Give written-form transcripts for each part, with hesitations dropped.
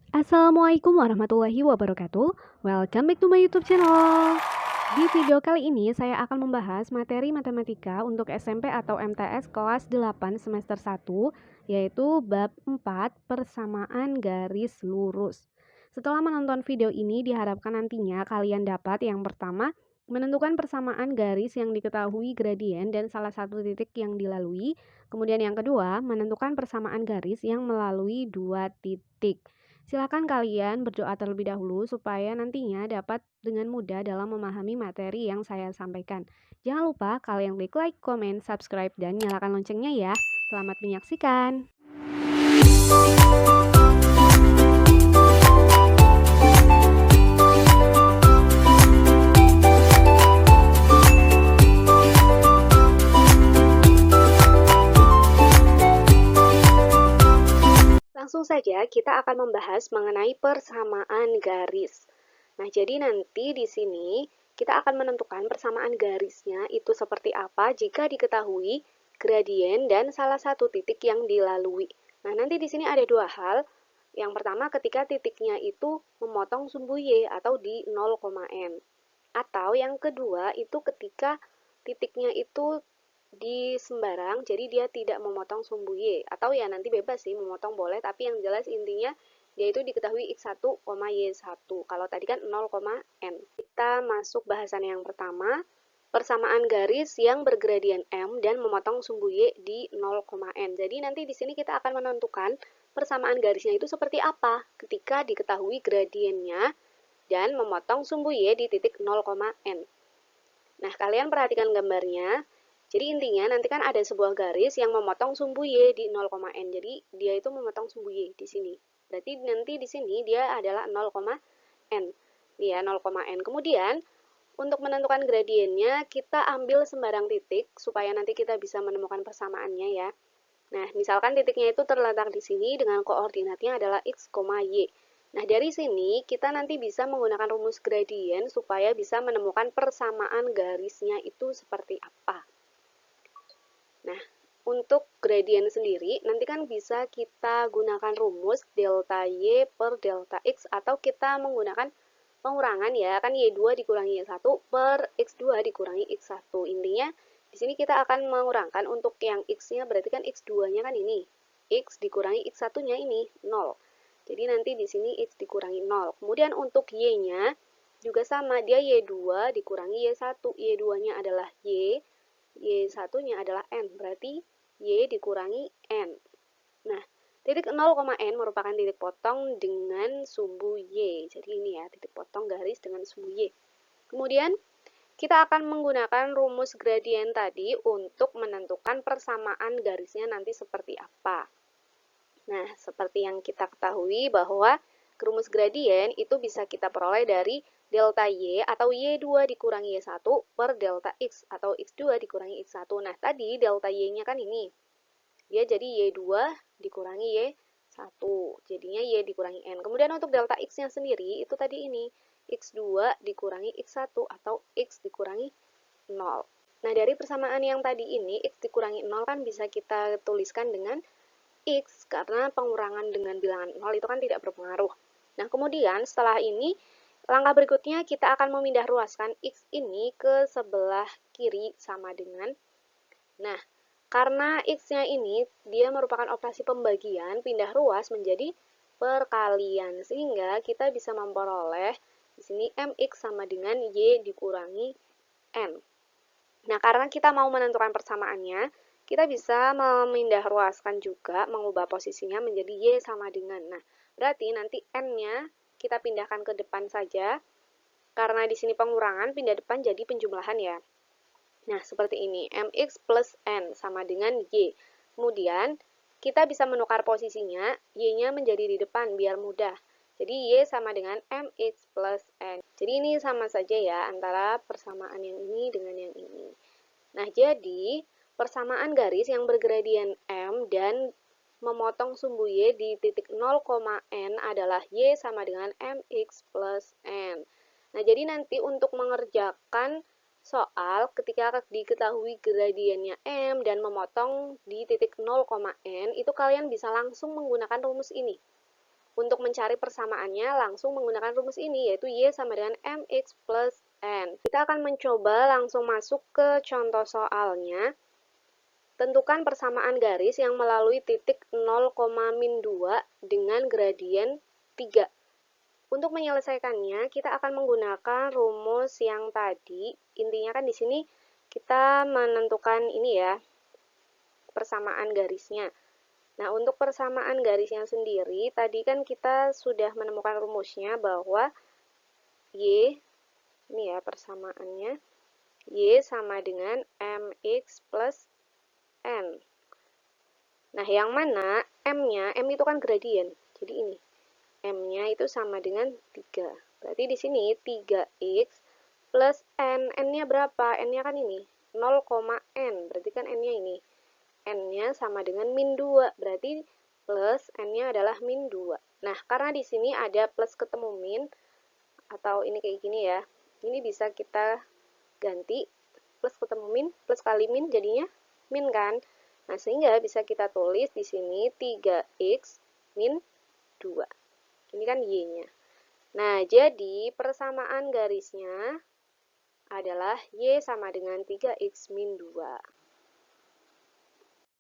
Assalamualaikum warahmatullahi wabarakatuh. Welcome back to my YouTube channel. Di video kali ini saya akan membahas materi matematika untuk SMP atau MTS kelas 8 semester 1, yaitu bab 4 persamaan garis lurus. Setelah menonton video ini diharapkan nantinya kalian dapat yang pertama menentukan persamaan garis yang diketahui gradien dan salah satu titik yang dilalui. Kemudian yang kedua menentukan persamaan garis yang melalui dua titik. Silakan kalian berdoa terlebih dahulu supaya nantinya dapat dengan mudah dalam memahami materi yang saya sampaikan. Jangan lupa kalian klik like, comment, subscribe, dan nyalakan loncengnya ya. Selamat menyaksikan. Langsung saja kita akan membahas mengenai persamaan garis. Nah, jadi nanti di sini kita akan menentukan persamaan garisnya itu seperti apa jika diketahui gradien dan salah satu titik yang dilalui. Nah, nanti di sini ada dua hal. Yang pertama ketika titiknya itu memotong sumbu Y atau di 0,n. Atau yang kedua itu ketika titiknya itu di sembarang, jadi dia tidak memotong sumbu Y, atau ya nanti bebas sih, memotong boleh, tapi yang jelas intinya dia itu diketahui X1, Y1. Kalau tadi kan 0,n. Kita masuk bahasan yang pertama, persamaan garis yang bergradien M dan memotong sumbu Y di 0,n. Jadi nanti di sini kita akan menentukan persamaan garisnya itu seperti apa ketika diketahui gradiennya dan memotong sumbu Y di titik 0,n. Nah, kalian perhatikan gambarnya. Jadi intinya nanti kan ada sebuah garis yang memotong sumbu Y di 0,n. Jadi dia itu memotong sumbu Y di sini. Berarti nanti di sini dia adalah 0,n. Ya, 0,n. Kemudian untuk menentukan gradiennya kita ambil sembarang titik supaya nanti kita bisa menemukan persamaannya ya. Nah, misalkan titiknya itu terletak di sini dengan koordinatnya adalah x, y. Nah, dari sini kita nanti bisa menggunakan rumus gradien supaya bisa menemukan persamaan garisnya itu seperti apa. Nah, untuk gradien sendiri, nanti kan bisa kita gunakan rumus delta Y per delta X, atau kita menggunakan pengurangan ya, kan Y2 dikurangi Y1 per X2 dikurangi X1. Intinya, di sini kita akan mengurangkan untuk yang X-nya, berarti kan X2-nya kan ini. X dikurangi X1-nya ini, 0. Jadi nanti di sini X dikurangi 0. Kemudian untuk Y-nya, juga sama, dia Y2 dikurangi Y1. Y2-nya adalah Y, Y1-nya adalah N, berarti Y dikurangi N. Nah, titik 0,N merupakan titik potong dengan sumbu Y. Jadi ini ya, titik potong garis dengan sumbu Y. Kemudian, kita akan menggunakan rumus gradien tadi untuk menentukan persamaan garisnya nanti seperti apa. Nah, seperti yang kita ketahui bahwa rumus gradien itu bisa kita peroleh dari delta Y atau Y2 dikurangi Y1 per delta X atau X2 dikurangi X1. Nah, tadi delta Y-nya kan ini. Dia jadi Y2 dikurangi Y1. Jadinya Y dikurangi N. Kemudian untuk delta X-nya sendiri itu tadi ini. X2 dikurangi X1 atau X dikurangi 0. Nah, dari persamaan yang tadi ini, X dikurangi 0 kan bisa kita tuliskan dengan X karena pengurangan dengan bilangan 0 itu kan tidak berpengaruh. Nah, kemudian setelah ini langkah berikutnya kita akan memindah ruaskan X ini ke sebelah kiri sama dengan, nah, karena X-nya ini dia merupakan operasi pembagian, pindah ruas menjadi perkalian, sehingga kita bisa memperoleh di sini MX sama dengan Y dikurangi N. Nah, karena kita mau menentukan persamaannya, kita bisa memindah ruaskan juga, mengubah posisinya menjadi Y sama dengan. Nah, berarti nanti N-nya kita pindahkan ke depan saja. Karena di sini pengurangan, pindah depan jadi penjumlahan ya. Nah, seperti ini. MX plus N sama dengan Y. Kemudian, kita bisa menukar posisinya, Y-nya menjadi di depan biar mudah. Jadi, Y sama dengan MX plus N. Jadi, ini sama saja ya, antara persamaan yang ini dengan yang ini. Nah, jadi, persamaan garis yang bergradien M dan memotong sumbu Y di titik 0,N adalah Y sama dengan MX plus N. Nah, jadi nanti untuk mengerjakan soal ketika diketahui gradiennya M dan memotong di titik 0,N, itu kalian bisa langsung menggunakan rumus ini. untuk mencari persamaannya langsung menggunakan rumus ini, yaitu Y sama dengan MX plus N. Kita akan mencoba langsung masuk ke contoh soalnya. Tentukan persamaan garis yang melalui titik 0,-2 dengan gradien 3. Untuk menyelesaikannya, kita akan menggunakan rumus yang tadi. Intinya kan di sini kita menentukan ini ya, persamaan garisnya. Nah, untuk persamaan garisnya sendiri, tadi kan kita sudah menemukan rumusnya bahwa Y, ini ya persamaannya, Y sama dengan MX plus N. Nah, yang mana M-nya, M itu kan gradien, jadi ini, M-nya itu sama dengan 3. Berarti di sini 3X plus N, N-nya berapa? N-nya kan ini, 0,N, berarti kan N-nya ini. N-nya sama dengan min 2, berarti plus N-nya adalah min 2. Nah, karena di sini ada plus ketemu min, atau ini kayak gini ya, ini bisa kita ganti, plus ketemu min, plus kali min jadinya min kan. Nah, sehingga bisa kita tulis di sini 3X min 2. Ini kan Y-nya. Nah, jadi persamaan garisnya adalah Y sama dengan 3X min 2.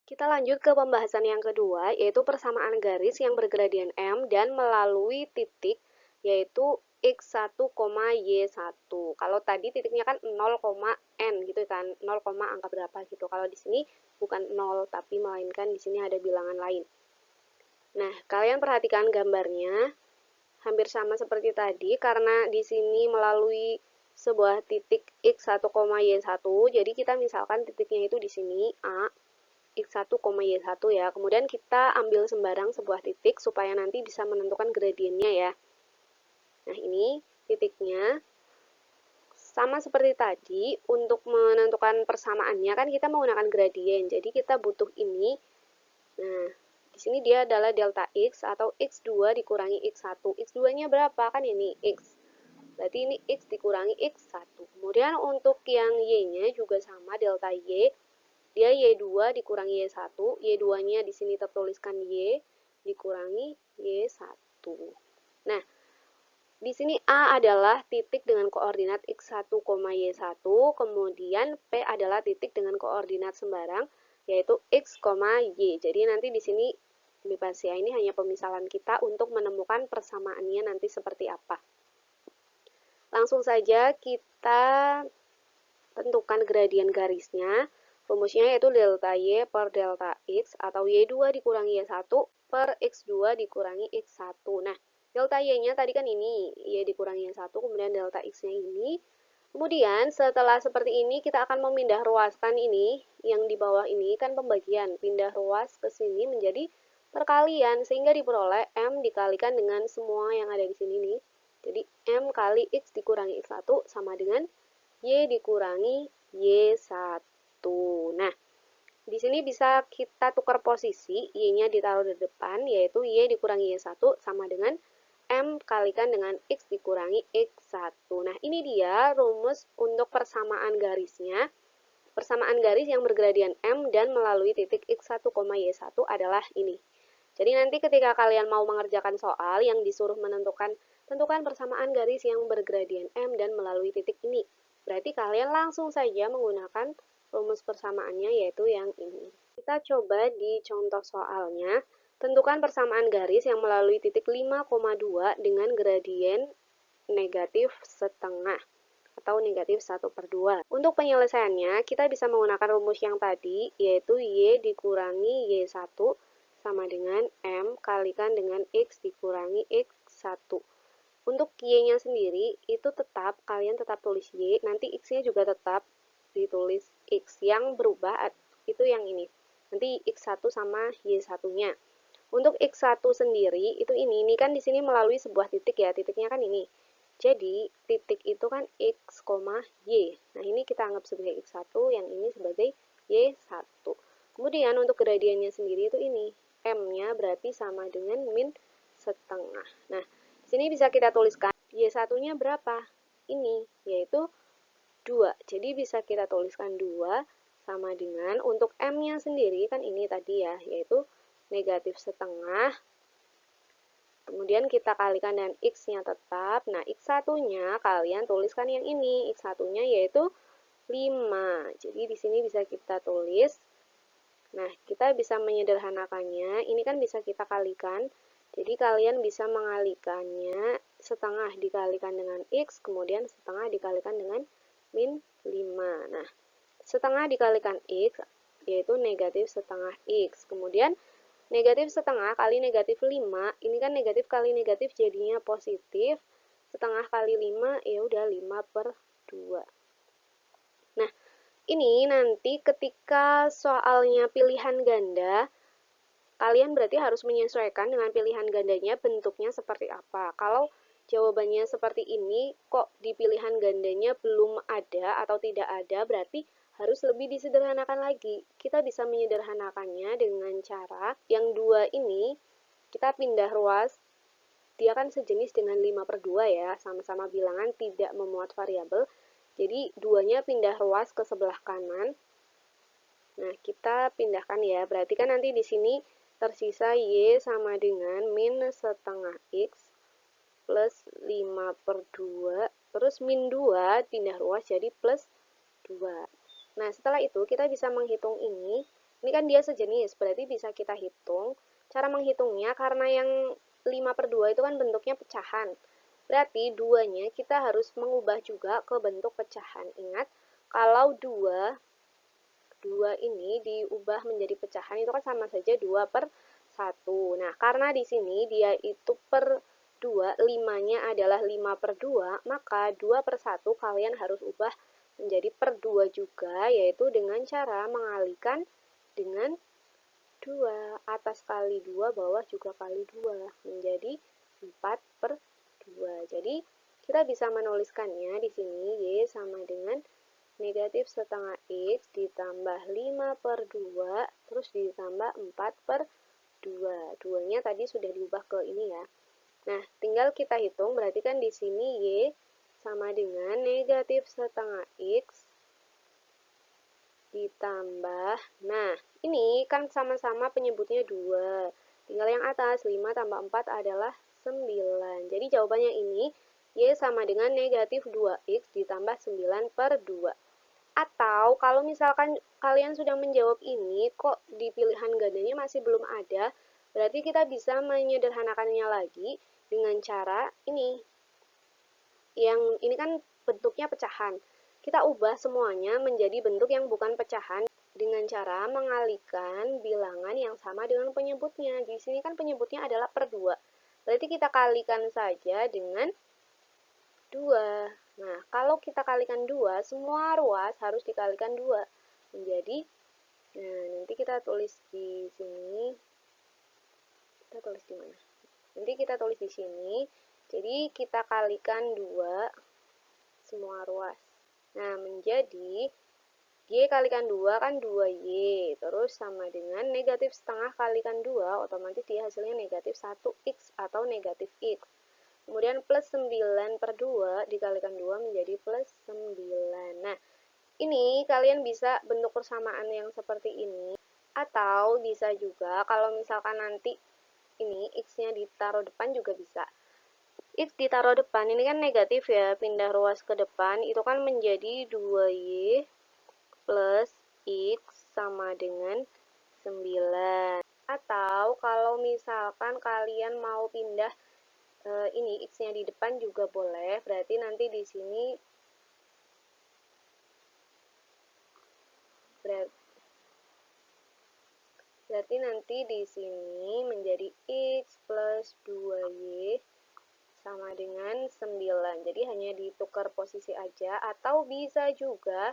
Kita lanjut ke pembahasan yang kedua, yaitu persamaan garis yang bergradien M dan melalui titik, yaitu X1, Y1. Kalau tadi titiknya kan 0,N gitu kan, 0, angka berapa gitu. Kalau di sini bukan 0, tapi melainkan di sini ada bilangan lain. Nah, kalian perhatikan gambarnya, hampir sama seperti tadi, karena di sini melalui sebuah titik X1, Y1, jadi kita misalkan titiknya itu di sini A, X1, Y1 ya. Kemudian kita ambil sembarang sebuah titik supaya nanti bisa menentukan gradiennya ya. Nah, ini titiknya. Sama seperti tadi, untuk menentukan persamaannya kan kita menggunakan gradien. Jadi kita butuh ini. Nah, di sini dia adalah delta X atau X2 dikurangi X1. X2-nya berapa? Kan ini X. Berarti ini X dikurangi X1. Kemudian untuk yang Y-nya juga sama, delta Y. Dia Y2 dikurangi Y1, Y2-nya di sini tertuliskan Y dikurangi Y1. Nah, di sini A adalah titik dengan koordinat X1, Y1, kemudian P adalah titik dengan koordinat sembarang, yaitu X, Y. Jadi nanti di sini bebas ya, ini hanya pemisalan kita untuk menemukan persamaannya nanti seperti apa. Langsung saja kita tentukan gradien garisnya. Rumusnya yaitu delta Y per delta X atau Y2 dikurangi Y1 per X2 dikurangi X1. Nah, delta Y-nya tadi kan ini, Y dikurangi Y1, kemudian delta X-nya ini. Kemudian setelah seperti ini kita akan memindah ruaskan ini, yang di bawah ini kan pembagian, pindah ruas ke sini menjadi perkalian, sehingga diperoleh M dikalikan dengan semua yang ada di sini nih. Jadi M kali X dikurangi X1 sama dengan Y dikurangi Y1. Nah, di sini bisa kita tukar posisi, Y-nya ditaruh di depan, yaitu Y dikurangi Y1 sama dengan M kalikan dengan X dikurangi X1. Nah, ini dia rumus untuk persamaan garisnya. Persamaan garis yang bergradien M dan melalui titik X1, Y1 adalah ini. Jadi nanti ketika kalian mau mengerjakan soal yang disuruh tentukan persamaan garis yang bergradien M dan melalui titik ini. Berarti kalian langsung saja menggunakan rumus persamaannya, yaitu yang ini. Kita coba di contoh soalnya. Tentukan persamaan garis yang melalui titik 5,2 dengan gradien negatif setengah atau negatif 1/2. Untuk penyelesaiannya, kita bisa menggunakan rumus yang tadi, yaitu Y dikurangi Y1 sama dengan M kalikan dengan X dikurangi X1. Untuk Y-nya sendiri, itu kalian tetap tulis Y, nanti X-nya juga tetap ditulis X. Yang berubah itu yang ini. Nanti X1 sama Y1-nya. Untuk X1 sendiri, itu ini kan di sini melalui sebuah titik ya, titiknya kan ini. Jadi, titik itu kan X, Y. Nah, ini kita anggap sebagai X1, yang ini sebagai Y1. Kemudian untuk gradiennya sendiri itu ini. M-nya berarti sama dengan min setengah. Nah, di sini bisa kita tuliskan Y1-nya berapa? Ini, yaitu 2. Jadi bisa kita tuliskan 2 sama dengan untuk M-nya sendiri kan ini tadi ya, yaitu negatif setengah. Kemudian kemudian kita kalikan dengan X-nya tetap. Nah, X1-nya kalian tuliskan yang ini. X1-nya yaitu 5. Jadi di sini bisa kita tulis. Nah, kita bisa menyederhanakannya. Ini kan bisa kita kalikan. Jadi kalian bisa mengalikannya setengah dikalikan dengan X, kemudian setengah dikalikan dengan min 5. Nah, setengah dikalikan X yaitu negatif setengah X. Kemudian negatif setengah kali negatif 5, ini kan negatif kali negatif jadinya positif. Setengah kali 5 ya udah 5/2. Nah, ini nanti ketika soalnya pilihan ganda, kalian berarti harus menyesuaikan dengan pilihan gandanya bentuknya seperti apa. Kalau jawabannya seperti ini, kok di pilihan gandanya belum ada atau tidak ada, berarti harus lebih disederhanakan lagi. Kita bisa menyederhanakannya dengan cara yang 2 ini, kita pindah ruas, dia kan sejenis dengan 5/2 ya, sama-sama bilangan tidak memuat variabel. Jadi 2-nya pindah ruas ke sebelah kanan. Nah, kita pindahkan ya, berarti kan nanti di sini tersisa Y sama dengan min setengah X plus 5/2, terus min 2 pindah ruas jadi plus 2. Nah, setelah itu kita bisa menghitung ini kan dia sejenis, berarti bisa kita hitung. Cara menghitungnya, karena yang 5/2 itu kan bentuknya pecahan, berarti 2-nya kita harus mengubah juga ke bentuk pecahan. Ingat, kalau 2 ini diubah menjadi pecahan itu kan sama saja 2/1. Nah, karena di sini dia itu per 2, 5-nya adalah 5/2, maka 2/1 kalian harus ubah menjadi per 2 juga, yaitu dengan cara mengalihkan dengan 2. Atas kali 2, bawah juga kali 2, menjadi 4/2. Jadi, kita bisa menuliskannya di sini Y sama dengan negatif setengah X ditambah 5/2, terus ditambah 4/2. 2-nya tadi sudah diubah ke ini ya. Nah, tinggal kita hitung, berarti kan di sini Y sama dengan negatif setengah X ditambah, nah ini kan sama-sama penyebutnya 2. Tinggal yang atas, 5 tambah 4 adalah 9. Jadi jawabannya ini, Y sama dengan negatif 2X ditambah 9/2. Atau kalau misalkan kalian sudah menjawab ini, kok di pilihan gandanya masih belum ada, berarti kita bisa menyederhanakannya lagi dengan cara ini. Yang ini kan bentuknya pecahan. Kita ubah semuanya menjadi bentuk yang bukan pecahan dengan cara mengalihkan bilangan yang sama dengan penyebutnya. Di sini kan penyebutnya adalah per 2. Berarti kita kalikan saja dengan 2. Nah, kalau kita kalikan 2, semua ruas harus dikalikan 2. Menjadi, nah nanti kita tulis di sini. Kita tulis di mana? Nanti kita tulis di sini. Jadi, kita kalikan 2 semua ruas. Nah, menjadi Y kalikan 2 kan 2Y. Terus sama dengan negatif setengah kalikan 2, otomatis dia hasilnya negatif 1X atau negatif X. Kemudian plus 9/2 dikalikan 2 menjadi plus 9. Nah, ini kalian bisa bentuk persamaan yang seperti ini. Atau bisa juga kalau misalkan nanti ini X-nya ditaruh depan juga bisa. X ditaruh depan, ini kan negatif ya, pindah ruas ke depan, itu kan menjadi 2Y plus X sama dengan 9. Atau kalau misalkan kalian mau pindah ini X-nya di depan juga boleh, berarti nanti di sini berarti nanti di sini menjadi X plus 2Y sama dengan 9. Jadi hanya ditukar posisi aja, atau bisa juga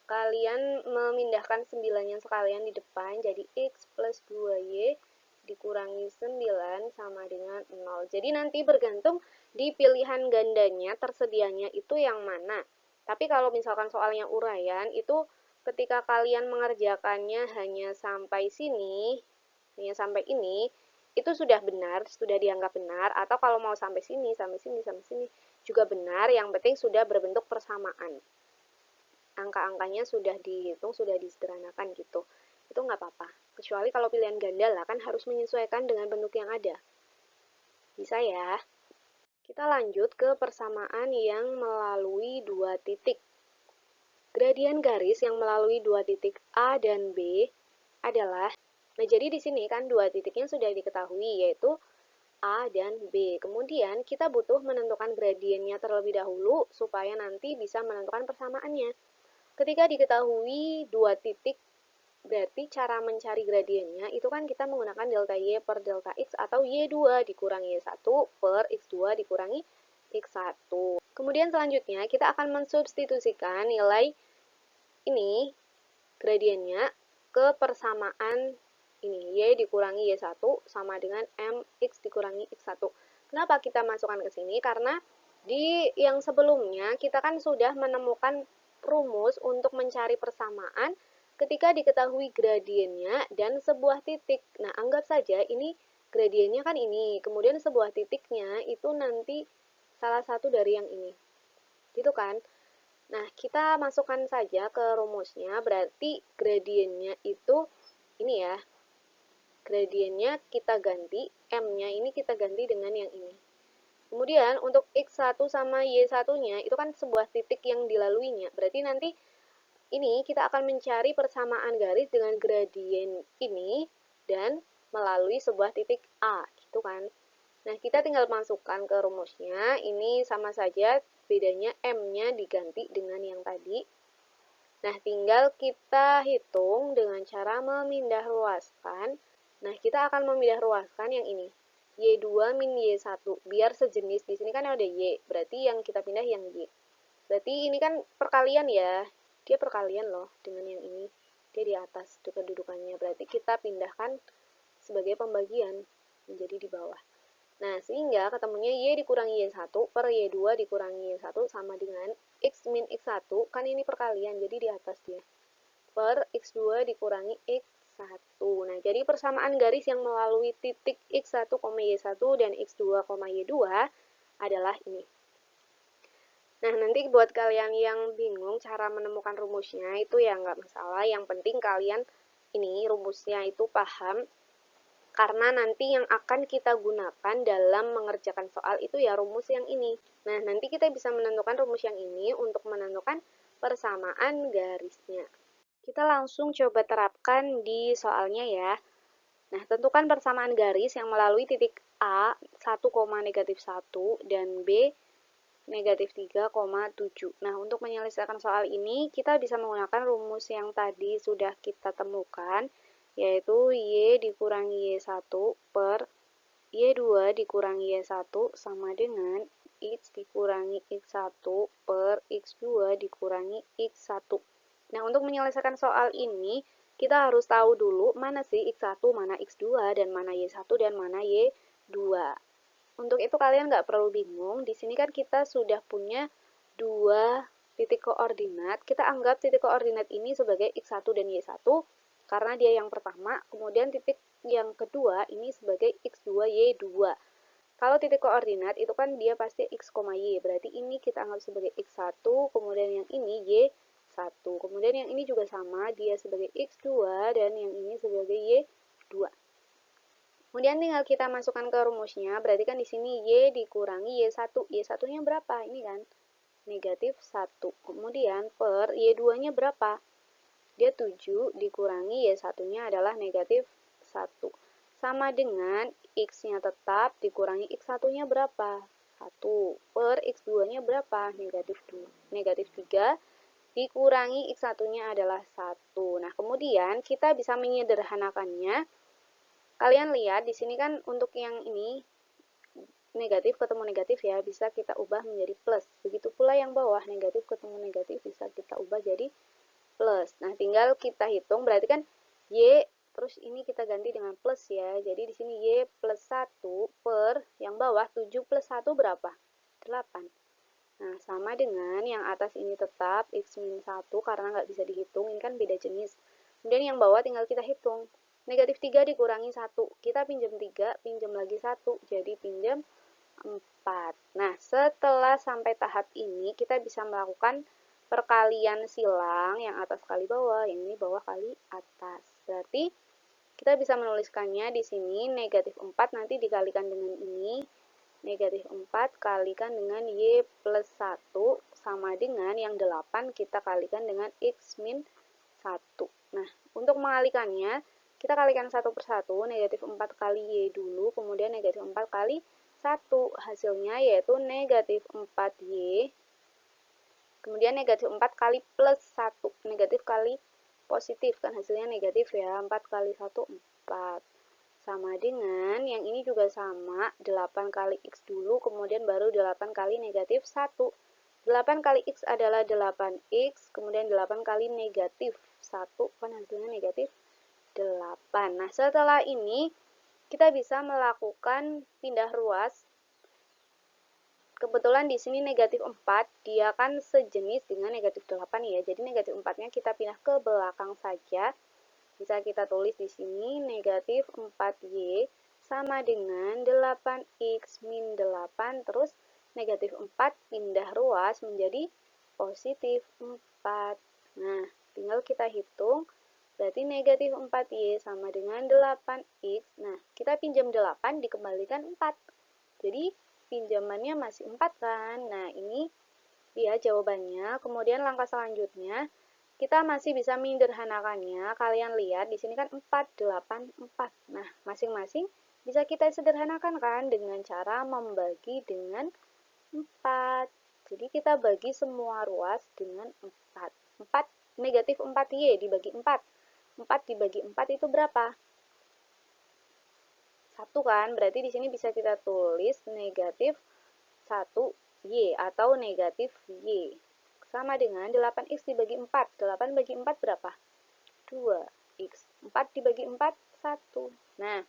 kalian memindahkan 9-nya sekalian di depan, jadi X plus 2Y dikurangi 9 sama dengan 0. Jadi nanti bergantung di pilihan gandanya tersedianya itu yang mana. Tapi kalau misalkan soalnya uraian, itu ketika kalian mengerjakannya hanya sampai sini, hanya sampai ini, itu sudah benar, sudah dianggap benar. Atau kalau mau sampai sini, sampai sini, sampai sini, juga benar. Yang penting sudah berbentuk persamaan. Angka-angkanya sudah dihitung, sudah disederhanakan gitu. Itu nggak apa-apa. Kecuali kalau pilihan ganda lah, kan harus menyesuaikan dengan bentuk yang ada. Bisa ya? Kita lanjut ke persamaan yang melalui dua titik. Gradien garis yang melalui dua titik A dan B adalah, nah jadi di sini kan dua titiknya sudah diketahui, yaitu A dan B. Kemudian kita butuh menentukan gradiennya terlebih dahulu supaya nanti bisa menentukan persamaannya. Ketika diketahui dua titik, berarti cara mencari gradiennya itu kan kita menggunakan delta Y per delta X atau Y2 dikurangi Y1 per X2 dikurangi X1. Kemudian selanjutnya kita akan mensubstitusikan nilai ini, gradiennya, ke persamaan ini, Y dikurangi Y1 sama dengan MX dikurangi X1. Kenapa kita masukkan ke sini? Karena di yang sebelumnya kita kan sudah menemukan rumus untuk mencari persamaan ketika diketahui gradiennya dan sebuah titik. Nah, anggap saja ini gradiennya kan ini, kemudian sebuah titiknya itu nanti salah satu dari yang ini. Gitu kan? Nah, kita masukkan saja ke rumusnya, berarti gradiennya itu ini ya. Gradiennya kita ganti, M-nya ini kita ganti dengan yang ini. Kemudian untuk X1 sama Y1-nya itu kan sebuah titik yang dilaluinya. Berarti nanti ini kita akan mencari persamaan garis dengan gradien ini dan melalui sebuah titik A, gitu kan. Nah, kita tinggal masukkan ke rumusnya. Ini sama saja, bedanya M-nya diganti dengan yang tadi. Nah, tinggal kita hitung dengan cara memindah ruaskan. Nah, kita akan memindah ruaskan yang ini. Y2 min Y1, biar sejenis. Di sini kan ada Y, berarti yang kita pindah yang Y. Berarti ini kan perkalian ya. Dia perkalian loh dengan yang ini. Dia di atas kedudukannya. Berarti kita pindahkan sebagai pembagian menjadi di bawah. Nah, sehingga ketemunya Y dikurangi Y1 per Y2 dikurangi Y1 sama dengan X min X1, kan ini perkalian, jadi di atas dia. Per X2 dikurangi X1. Nah, jadi persamaan garis yang melalui titik X1, Y1 dan X2, Y2 adalah ini. Nah, nanti buat kalian yang bingung cara menemukan rumusnya, itu ya nggak masalah. Yang penting kalian ini rumusnya itu paham, karena nanti yang akan kita gunakan dalam mengerjakan soal itu ya rumus yang ini. Nah, nanti kita bisa menentukan rumus yang ini untuk menentukan persamaan garisnya. Kita langsung coba terapkan di soalnya ya. Nah, tentukan persamaan garis yang melalui titik A 1, negatif 1 dan B negatif 3,7. Nah, untuk menyelesaikan soal ini, kita bisa menggunakan rumus yang tadi sudah kita temukan, yaitu Y dikurangi Y1 per Y2 dikurangi Y1 sama dengan X dikurangi X1 per X2 dikurangi X1. Nah, untuk menyelesaikan soal ini, kita harus tahu dulu mana sih X1, mana X2, dan mana Y1, dan mana Y2. Untuk itu kalian nggak perlu bingung, di sini kan kita sudah punya dua titik koordinat. Kita anggap titik koordinat ini sebagai X1 dan Y1 karena dia yang pertama, kemudian titik yang kedua ini sebagai X2, Y2. Kalau titik koordinat itu kan dia pasti X, Y, berarti ini kita anggap sebagai X1, kemudian yang ini Y1. Kemudian yang ini juga sama, dia sebagai X2 dan yang ini sebagai Y2. Kemudian tinggal kita masukkan ke rumusnya, berarti kan di sini Y dikurangi Y1. Y1-nya berapa? Ini kan negatif 1. Kemudian per Y2-nya berapa? Dia 7 dikurangi Y1-nya adalah negatif 1. Sama dengan X-nya tetap dikurangi X1-nya berapa? 1. Per X2-nya berapa? Negatif 2. Negatif 3 dikurangi X1-nya adalah 1. Nah, kemudian kita bisa menyederhanakannya. Kalian lihat di sini kan untuk yang ini negatif ketemu negatif ya, bisa kita ubah menjadi plus. Begitu pula yang bawah, negatif ketemu negatif bisa kita ubah jadi plus. Nah, tinggal kita hitung, berarti kan Y, terus ini kita ganti dengan plus ya. Jadi di sini Y plus 1 per yang bawah 7 plus 1 berapa? 8. Nah, sama dengan yang atas ini tetap X min 1 karena nggak bisa dihitung, ini kan beda jenis. Kemudian yang bawah tinggal kita hitung. Negatif 3 dikurangi 1, kita pinjam 3, pinjam lagi 1, jadi pinjam 4. Nah, setelah sampai tahap ini, kita bisa melakukan perkalian silang, yang atas kali bawah, yang ini bawah kali atas. Berarti, kita bisa menuliskannya di sini, negatif 4 nanti dikalikan dengan ini, negatif 4 kalikan dengan Y plus 1 sama dengan yang 8 kita kalikan dengan X min 1. Nah, untuk mengalikannya, kita kalikan satu per satu, negatif 4 kali Y dulu, kemudian negatif 4 kali 1. Hasilnya yaitu negatif 4Y, kemudian negatif 4 kali plus 1. Negatif kali positif, kan hasilnya negatif ya, 4 kali 1, 4. Sama dengan, yang ini juga sama, 8 kali X dulu, kemudian baru 8 kali negatif 1. 8 kali X adalah 8X, kemudian 8 kali negatif 1, kan hasilnya negatif 8. Nah, setelah ini, kita bisa melakukan pindah ruas. Kebetulan di sini negatif 4, dia kan sejenis dengan negatif 8 ya, jadi negatif 4-nya kita pindah ke belakang saja. Bisa kita tulis di sini negatif 4Y sama dengan 8X min 8, terus negatif 4 pindah ruas menjadi positif 4. Nah, tinggal kita hitung, berarti negatif 4Y sama dengan 8X. Nah, kita pinjam 8 dikembalikan 4. Jadi, pinjamannya masih 4 kan? Nah, ini dia jawabannya. Kemudian langkah selanjutnya, kita masih bisa menyederhanakannya. Kalian lihat di sini kan 4, 8, 4. Nah, masing-masing bisa kita sederhanakan kan dengan cara membagi dengan 4. Jadi kita bagi semua ruas dengan 4. 4 negatif 4Y dibagi 4. 4 dibagi 4 itu berapa? 1 kan? Berarti di sini bisa kita tulis negatif 1Y atau negatif Y. Sama dengan 8X dibagi 4. 8 bagi 4 berapa? 2X. 4 dibagi 4, 1. Nah,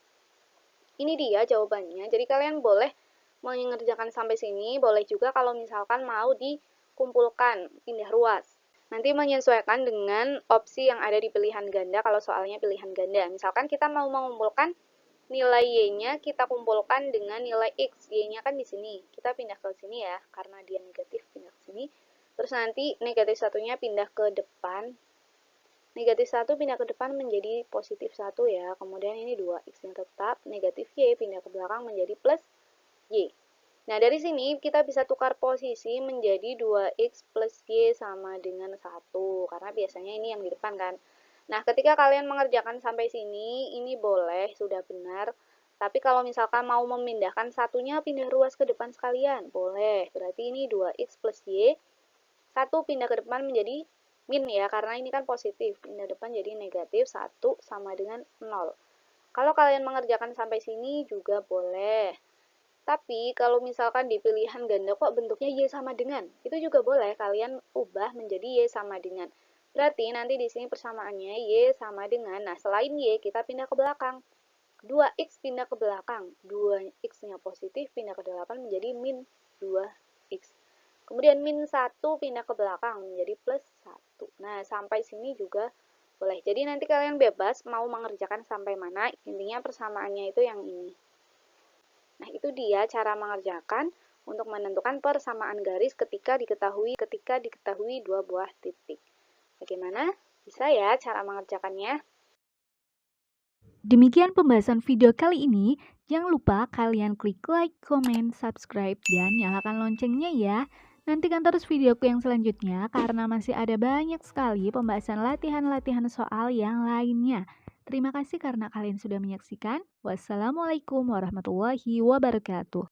ini dia jawabannya. Jadi kalian boleh mengerjakan sampai sini. Boleh juga kalau misalkan mau dikumpulkan, pindah ruas. Nanti menyesuaikan dengan opsi yang ada di pilihan ganda kalau soalnya pilihan ganda. Misalkan kita mau mengumpulkan nilai Y-nya, kita kumpulkan dengan nilai X. Y-nya kan di sini. Kita pindah ke sini ya, karena dia negatif, pindah ke sini. Terus nanti negatif 1-nya pindah ke depan. Negatif 1 pindah ke depan menjadi positif 1 ya. Kemudian ini 2X-nya tetap. Negatif Y pindah ke belakang menjadi plus Y. Nah, dari sini kita bisa tukar posisi menjadi 2X plus Y sama dengan 1. Karena biasanya ini yang di depan kan. Nah, ketika kalian mengerjakan sampai sini, ini boleh, sudah benar. Tapi kalau misalkan mau memindahkan satunya pindah ruas ke depan sekalian, boleh. Berarti ini 2X plus Y. 1 pindah ke depan menjadi min ya, karena ini kan positif. Pindah depan jadi negatif, 1 sama dengan 0. Kalau kalian mengerjakan sampai sini juga boleh. Tapi kalau misalkan di pilihan ganda kok bentuknya Y sama dengan, itu juga boleh kalian ubah menjadi Y sama dengan. Berarti nanti di sini persamaannya Y sama dengan, nah selain Y kita pindah ke belakang. 2X pindah ke belakang, 2X-nya positif pindah ke 8 menjadi min 2X. Kemudian min 1 pindah ke belakang menjadi plus 1. Nah, sampai sini juga boleh. Jadi nanti kalian bebas mau mengerjakan sampai mana, intinya persamaannya itu yang ini. Nah, itu dia cara mengerjakan untuk menentukan persamaan garis ketika diketahui dua buah titik. Bagaimana? Bisa ya cara mengerjakannya? Demikian pembahasan video kali ini. Jangan lupa kalian klik like, comment, subscribe, dan nyalakan loncengnya ya. Nantikan terus videoku yang selanjutnya karena masih ada banyak sekali pembahasan latihan-latihan soal yang lainnya. Terima kasih karena kalian sudah menyaksikan. Wassalamualaikum warahmatullahi wabarakatuh.